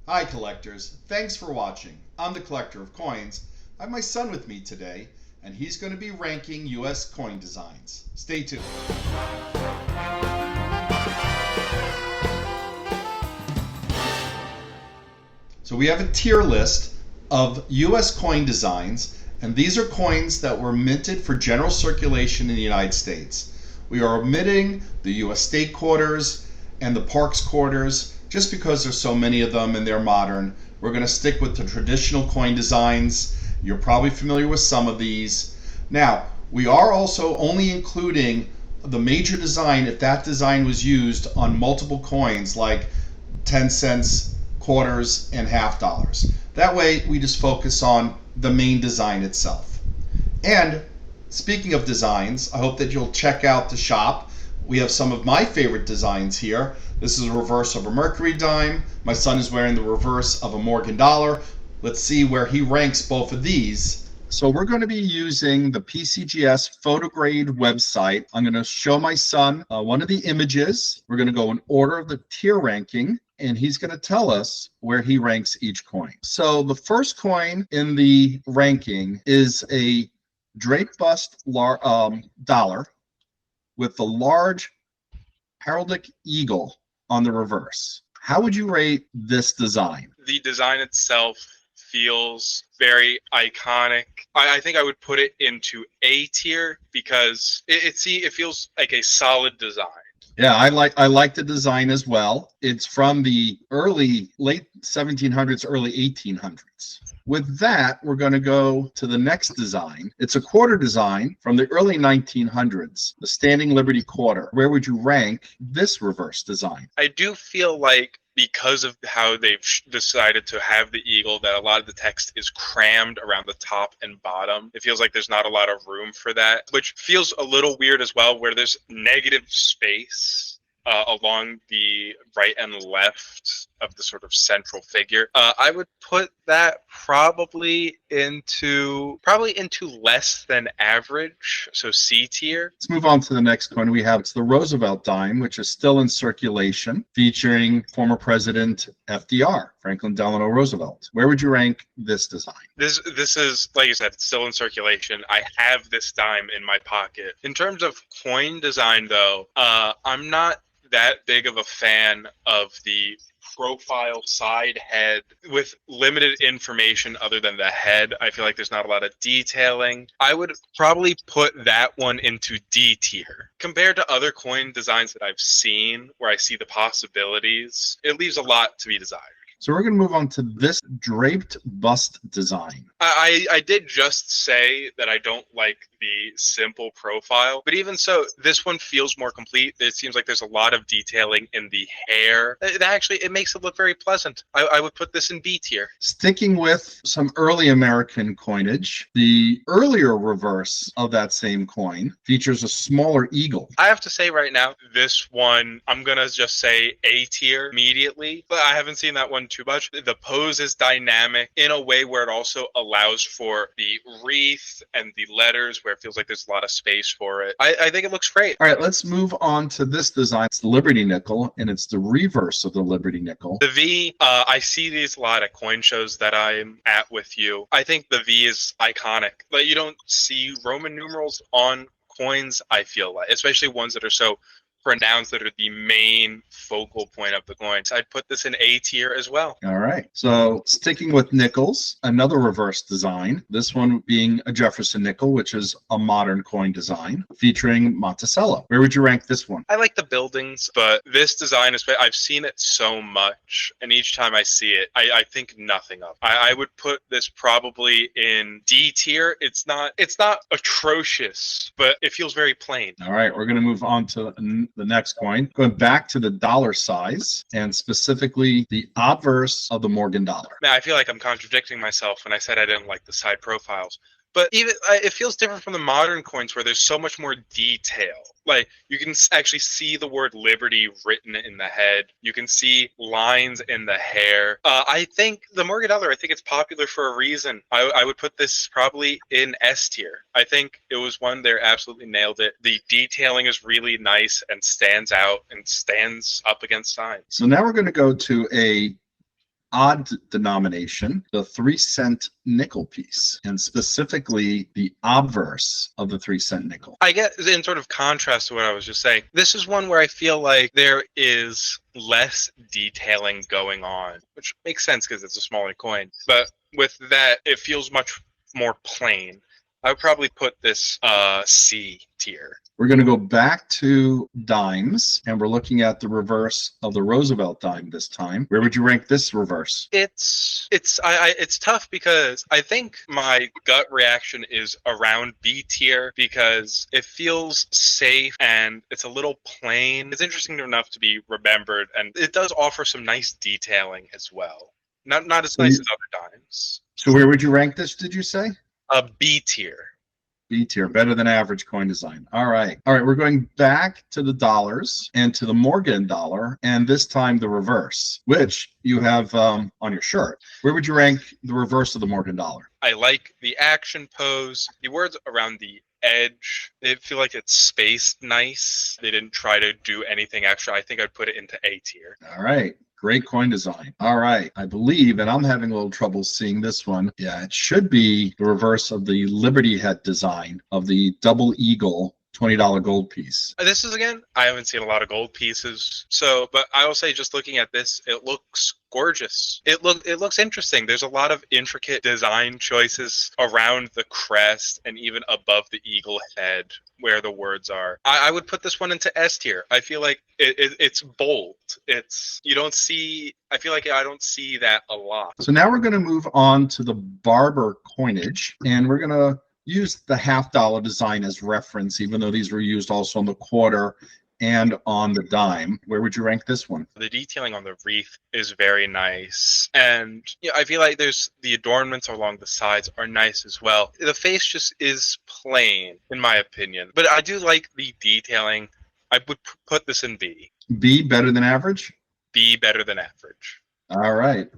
Hi collectors, thanks for watching. I'm the collector of coins. I have my son with me today, and he's going to be ranking US coin designs. Stay tuned. So we have a tier list of US coin designs, and these are coins that were minted for general circulation in the United States. We are omitting the US state quarters and the parks quarters just because there's so many of them and they're modern. We're going to stick with the traditional coin designs. You're probably familiar with some of these. Now, we are also only including the major design if that design was used on multiple coins like 10 cents, quarters, and half dollars. That way, we just focus on the main design itself. And speaking of designs, I hope that you'll check out the shop. We have some of my favorite designs here. This is a reverse of a Mercury dime. My son is wearing the reverse of a Morgan dollar. Let's see where he ranks both of these. So we're going to be using the PCGS PhotoGrade website. I'm going to show my son one of the images. We're going to go in order of the tier ranking, and he's going to tell us where he ranks each coin. So the first coin in the ranking is a Drake bust dollar with the large heraldic eagle on the reverse. How would you rate this design? The design itself feels very iconic. I think I would put it into A tier because it feels like a solid design. Yeah, I like the design as well. It's from the late 1700s, early 1800s. With that, we're going to go to the next design. It's a quarter design from the early 1900s, the Standing Liberty Quarter. Where would you rank this reverse design? I do feel like because of how they've decided to have the eagle, that a lot of the text is crammed around the top and bottom. It feels like there's not a lot of room for that, which feels a little weird as well, where there's negative space along the right and left of the sort of central figure. I would put that probably into less than average, so C tier. Let's move on to the next coin we have. It's the Roosevelt dime, which is still in circulation, featuring former President FDR, Franklin Delano Roosevelt. Where would you rank this design? This is, like you said, it's still in circulation. I have this dime in my pocket. In terms of coin design, though, I'm not that big of a fan of the profile side head with limited information other than the head. I feel like there's not a lot of detailing. I would probably put that one into D tier. Compared to other coin designs that I've seen where I see the possibilities, it leaves a lot to be desired. So we're going to move on to this draped bust design. I did just say that I don't like the simple profile, but even so, this one feels more complete. It seems like there's a lot of detailing in the hair. It makes it look very pleasant. I would put this in B tier. Sticking with some early American coinage, the earlier reverse of that same coin features a smaller eagle. I have to say right now, this one, I'm going to just say A tier immediately, but I haven't seen that one too much. The pose is dynamic in a way where it also allows for the wreath and the letters where it feels like there's a lot of space for it. I think it looks great. All right, let's move on to this design. It's the Liberty Nickel, and it's the reverse of the Liberty Nickel. The V, I see these a lot at coin shows that I'm at with you. I think the V is iconic. Like, you don't see Roman numerals on coins, I feel like, especially ones that are so pronounced, that are the main focal point of the coin. So I'd put this in A tier as well. All right. So sticking with nickels, another reverse design, this one being a Jefferson nickel, which is a modern coin design featuring Monticello. Where would you rank this one? I like the buildings, but this design, I've seen it so much, and each time I see it, I think nothing of it. I would put this probably in D tier. It's not atrocious, but it feels very plain. All right. We're going to move on to the next coin, going back to the dollar size, and specifically the obverse of the Morgan dollar. Man, I feel like I'm contradicting myself when I said I didn't like the side profiles. But even it feels different from the modern coins where there's so much more detail. Like, you can actually see the word Liberty written in the head. You can see lines in the hair. I think the Morgan dollar, I think it's popular for a reason. I would put this probably in S tier. I think it was one there absolutely nailed it. The detailing is really nice and stands out and stands up against signs. So now we're going to go to a odd denomination, the 3-cent nickel piece, and specifically the obverse of the 3-cent nickel. I get, in sort of contrast to what I was just saying, this is one where I feel like there is less detailing going on, which makes sense because it's a smaller coin. But with that, it feels much more plain. I would probably put this C tier. We're going to go back to dimes, and we're looking at the reverse of the Roosevelt dime this time. Where would you rank this reverse? It's tough because I think my gut reaction is around B tier because it feels safe and it's a little plain. It's interesting enough to be remembered, and it does offer some nice detailing as well. Not as nice as other dimes. So where would you rank this, did you say? A B tier. B tier, better than average coin design. All right. We're going back to the dollars and to the Morgan dollar, and this time the reverse, which you have on your shirt. Where would you rank the reverse of the Morgan dollar? I like the action pose, the words around the edge. They feel like it's spaced nice. They didn't try to do anything extra. I think I'd put it into A tier. All right. Great coin design. All right. I believe, and I'm having a little trouble seeing this one. Yeah, it should be the reverse of the Liberty Head design of the Double Eagle $20 gold piece. This is, again, I haven't seen a lot of gold pieces. So, but I will say, just looking at this, it looks gorgeous. It looks interesting. There's a lot of intricate design choices around the crest and even above the eagle head where the words are. I would put this one into S tier. I feel like it's bold. I feel like I don't see that a lot. So now we're going to move on to the Barber coinage, and we're going to use the $50 design as reference, even though these were used also on the quarter and on the dime. Where would you rank this one? The detailing on the wreath is very nice. And I feel like the adornments along the sides are nice as well. The face just is plain, in my opinion. But I do like the detailing. I would put this in B. B, better than average? B, better than average. All right.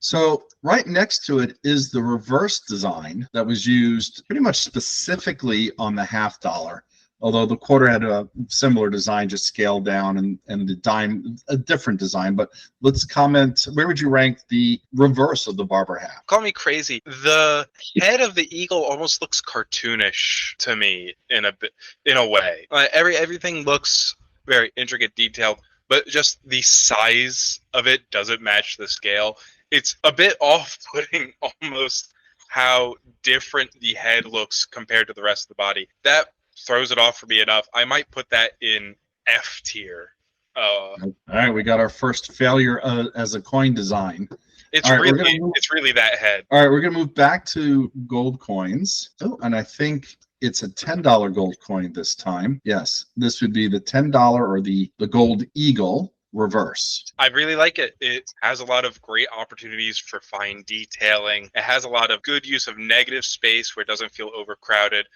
So right next to it is the reverse design that was used pretty much specifically on the $50, although the quarter had a similar design, just scaled down, and the dime a different design. But let's comment, where would you rank the reverse of the Barber half? Call me crazy. The head of the eagle almost looks cartoonish to me in a way. Everything looks very intricate, detailed, but just the size of it doesn't match the scale. It's a bit off-putting almost how different the head looks compared to the rest of the body. That throws it off for me enough. I might put that in F tier. All right, we got our first failure as a coin design. It's really that head. All right, we're going to move back to gold coins. Oh, and I think it's a $10 gold coin this time. Yes, this would be the $10 or the gold eagle reverse. I really like it. It has a lot of great opportunities for fine detailing. It has a lot of good use of negative space where it doesn't feel overcrowded.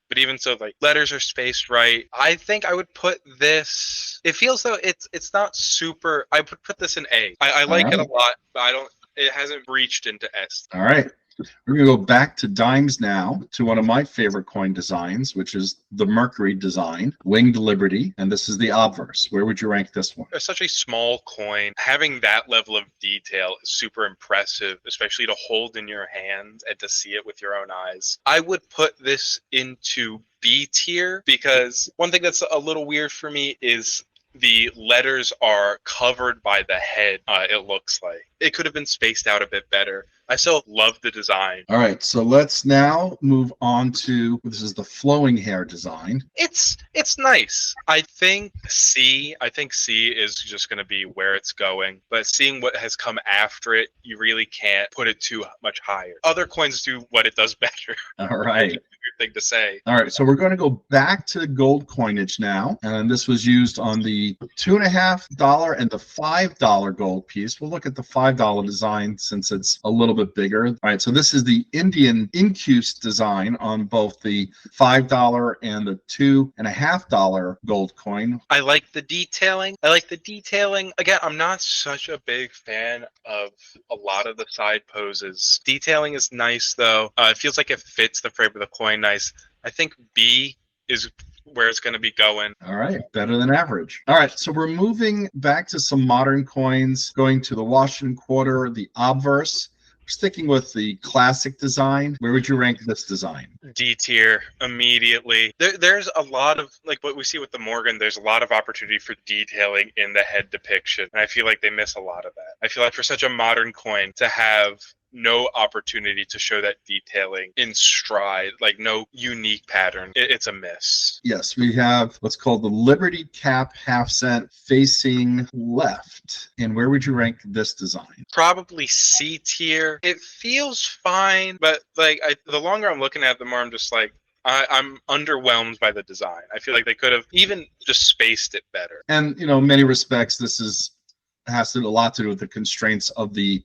But even so, like, letters are spaced right. I think I would put this. It feels though it's not super. I would put this in A. I like it a lot, but it hasn't breached into S. All right. We're going to go back to dimes now to one of my favorite coin designs, which is the Mercury design, Winged Liberty, and this is the obverse. Where would you rank this one? It's such a small coin. Having that level of detail is super impressive, especially to hold in your hand and to see it with your own eyes. I would put this into B tier because one thing that's a little weird for me is the letters are covered by the head, it looks like. It could have been spaced out a bit better. I still love the design. All right, so let's now move on to, this is the flowing hair design. It's nice. I think C is just going to be where it's going. But seeing what has come after it, you really can't put it too much higher. Other coins do what it does better. All right. Thing to say. All right, so we're going to go back to gold coinage now, and this was used on the $2.50 and the $5 gold piece. We'll look at the $5 design since it's a little bit bigger. All right, so this is the Indian incuse design on both the $5 and the $2.50 gold coin. I like the detailing. Again, I'm not such a big fan of a lot of the side poses. Detailing is nice though. It feels like it fits the frame of the coin nice. I think B is where it's going to be going. All right, better than average. All right, so we're moving back to some modern coins, going to the Washington Quarter, the obverse. Sticking with the classic design, where would you rank this design? D tier immediately. There's a lot of, like what we see with the Morgan, there's a lot of opportunity for detailing in the head depiction. And I feel like they miss a lot of that. I feel like for such a modern coin to have no opportunity to show that detailing in stride, like no unique pattern, it's a miss. Yes, we have what's called the Liberty Cap half cent facing left. And where would you rank this design? Probably C tier. It feels fine, but like the longer I'm looking at it, the more I'm just like, I'm underwhelmed by the design. I feel like they could have even just spaced it better. And, in many respects, this has a lot to do with the constraints of the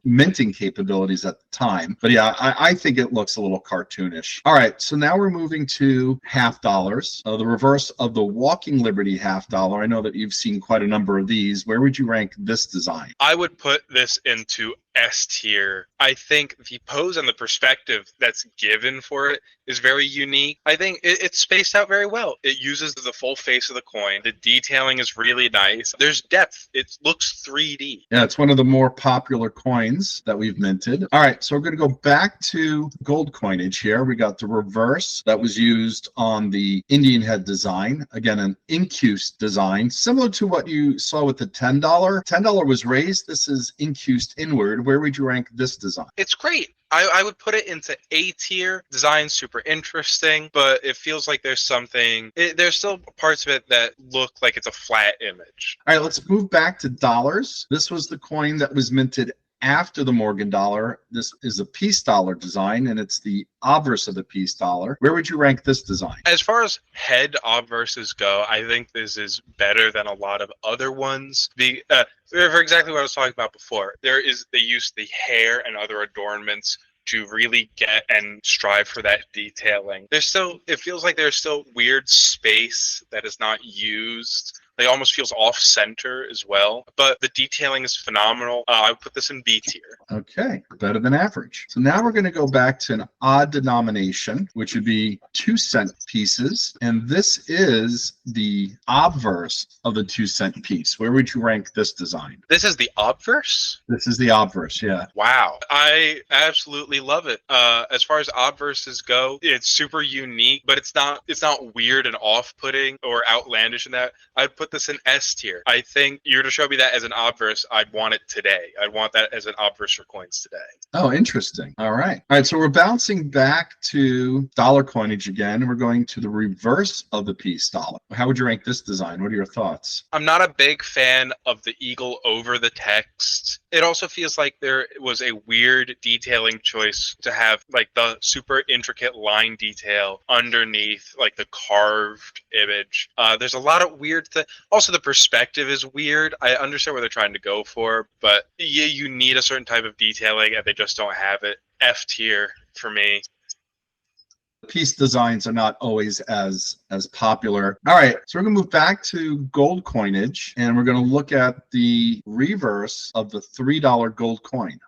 minting capabilities at the time. But yeah, I think it looks a little cartoonish. All right, so now we're moving to half dollars, the reverse of the Walking Liberty half dollar. I know that you've seen quite a number of these. Where would you rank this design? I would put this into S tier. I think the pose and the perspective that's given for it is very unique. I think it's spaced out very well. It uses the full face of the coin. The detailing is really nice. There's depth. It looks 3D. Yeah, it's one of the more popular coins that we've minted. All right, so we're going to go back to gold coinage here. We got the reverse that was used on the Indian head design. Again, an incused design, similar to what you saw with the $10. $10 was raised. This is incused inward. Where would you rank this design? It's great. I would put it into A tier. Design super interesting, but it feels like there's there's still parts of it that look like it's a flat image. All right, let's move back to dollars. This was the coin that was minted after the Morgan dollar. This is a peace dollar design, and it's the obverse of the peace dollar. Where would you rank this design? As far as head obverses go, I think this is better than a lot of other ones. For exactly what I was talking about before, they use the hair and other adornments to really get and strive for that detailing. It feels like there's still weird space that is not used. It almost feels off-center as well, but the detailing is phenomenal. I would put this in B tier. Okay, better than average. So now we're going to go back to an odd denomination, which would be 2-cent pieces, and this is the obverse of the 2-cent piece. Where would you rank this design? This is the obverse? This is the obverse, yeah. Wow. I absolutely love it. As far as obverses go, it's super unique, but it's not weird and off-putting or outlandish in that. I'd put this in S tier. I think you're to show me that as an obverse, I'd want it today. I'd want that as an obverse for coins today. Oh, interesting. All right, so we're bouncing back to dollar coinage again. We're going to the reverse of the peace dollar. How would you rank this design? What are your thoughts? I'm not a big fan of the eagle over the text. It also feels like there was a weird detailing choice to have like the super intricate line detail underneath like the carved image. There's a lot of weird things. Also, the perspective is weird. I understand what they're trying to go for, but you need a certain type of detailing and they just don't have it. F tier for me. Piece designs are not always as popular. All right, so we're going to move back to gold coinage, and we're going to look at the reverse of the $3 gold coin.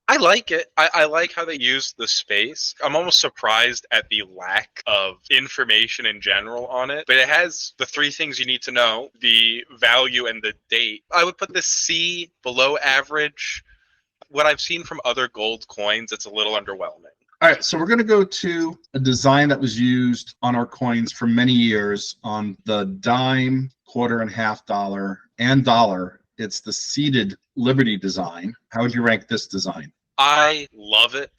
I like it. I like how they use the space. I'm almost surprised at the lack of information in general on it, but it has the 3 things you need to know, the value and the date. I would put this C, below average. What I've seen from other gold coins, it's a little underwhelming. All right, so we're going to go to a design that was used on our coins for many years on the dime, quarter and half dollar, and dollar. It's the seated Liberty design. How would you rank this design? I love it.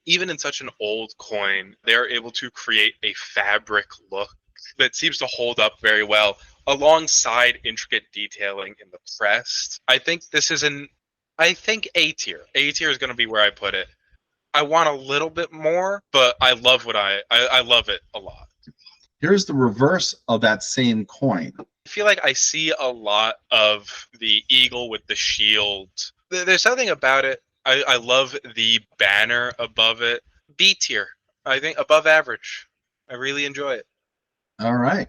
Even in such an old coin, they're able to create a fabric look that seems to hold up very well alongside intricate detailing in the crest. I think this is A tier. A tier is going to be where I put it. I want a little bit more, but I love I love it a lot. Here's the reverse of that same coin. I feel like I see a lot of the eagle with the shield. There's something about it. I love the banner above it. B tier. I think above average. I really enjoy it. All right.